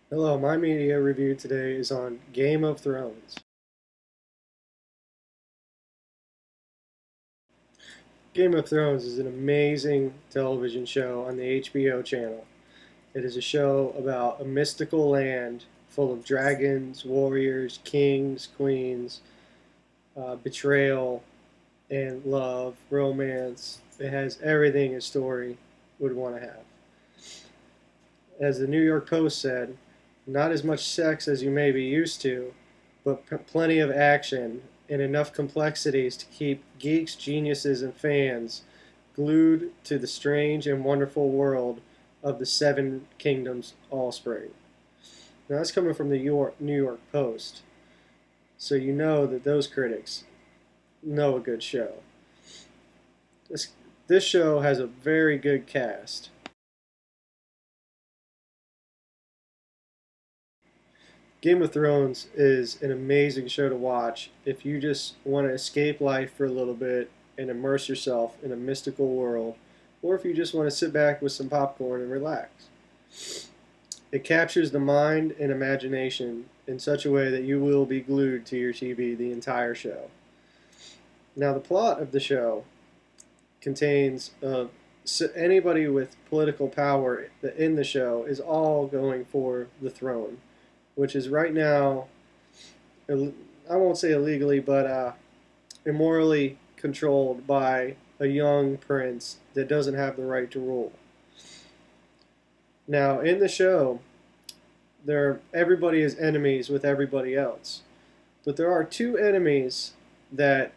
Hello, my media review today is on Game of Thrones. Game of Thrones is an amazing television show on the HBO channel. It is a show about a mystical land full of dragons, warriors, kings, queens, betrayal, and love, romance. It has everything a story would want to have. As the New York Post said, not as much sex as you may be used to, but plenty of action and enough complexities to keep geeks, geniuses, and fans glued to the strange and wonderful world of the Seven Kingdoms offspring. Now, that's coming from the New York Post, so you know that those critics know a good show. This show has a very good cast. Game of Thrones is an amazing show to watch if you just want to escape life for a little bit and immerse yourself in a mystical world, or if you just want to sit back with some popcorn and relax. It captures the mind and imagination in such a way that you will be glued to your TV the entire show. Now, the plot of the show contains anybody with political power in the show is all going for the throne, which is right now, I won't say illegally, but immorally controlled by a young prince that doesn't have the right to rule. Now, in the show, everybody is enemies with everybody else, but there are two enemies that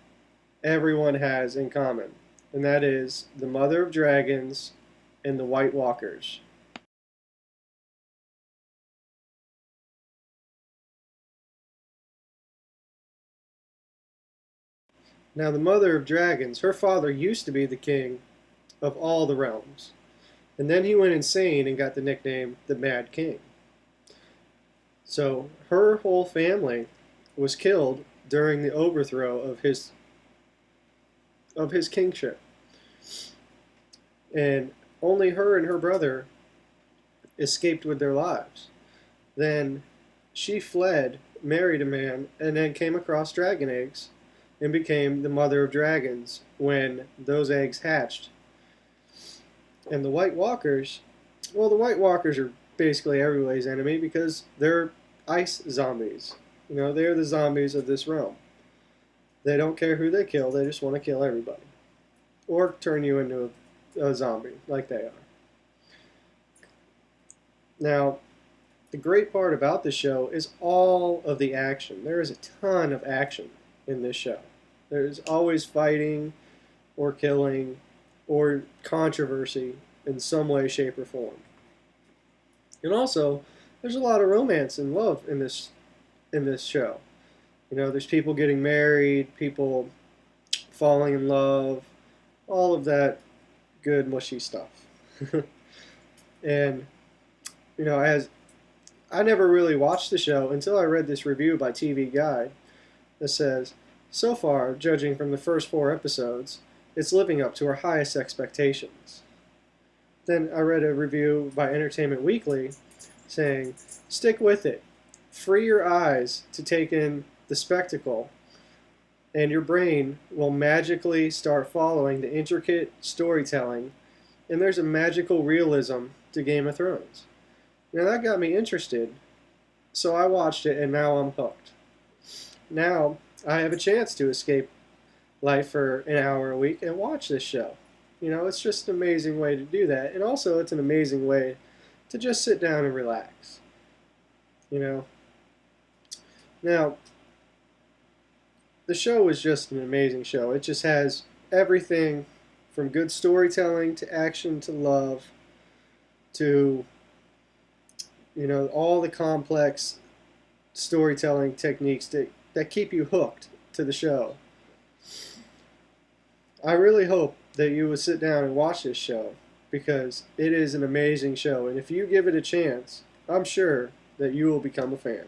everyone has in common, and that is the Mother of Dragons and the White Walkers. Now, the Mother of Dragons, her father used to be the king of all the realms, and then he went insane and got the nickname the Mad King. So her whole family was killed during the overthrow of his kingship, and only her and her brother escaped with their lives. Then she fled, married a man, and then came across dragon eggs and became the Mother of Dragons when those eggs hatched. And the White Walkers, well, the White Walkers are basically everybody's enemy because they're ice zombies. You know, they're the zombies of this realm. They don't care who they kill, they just want to kill everybody. Or turn you into a zombie, like they are. Now, the great part about the show is all of the action. There is a ton of action in this show. There's always fighting or killing or controversy in some way, shape, or form. And also, there's a lot of romance and love in this show. You know, there's people getting married, people falling in love, all of that good mushy stuff. And you know, as I never really watched the show until I read this review by TV Guide that says, so far, judging from the first 4 episodes, it's living up to our highest expectations. Then I read a review by Entertainment Weekly saying, stick with it. Free your eyes to take in the spectacle, and your brain will magically start following the intricate storytelling, and there's a magical realism to Game of Thrones. Now that got me interested, so I watched it and now I'm hooked. Now I have a chance to escape life for an hour a week and watch this show. You know, it's just an amazing way to do that, and also it's an amazing way to just sit down and relax. You know. Now, the show is just an amazing show. It just has everything from good storytelling to action to love to, you know, all the complex storytelling techniques that keep you hooked to the show. I really hope that you would sit down and watch this show because it is an amazing show, and if you give it a chance, I'm sure that you will become a fan.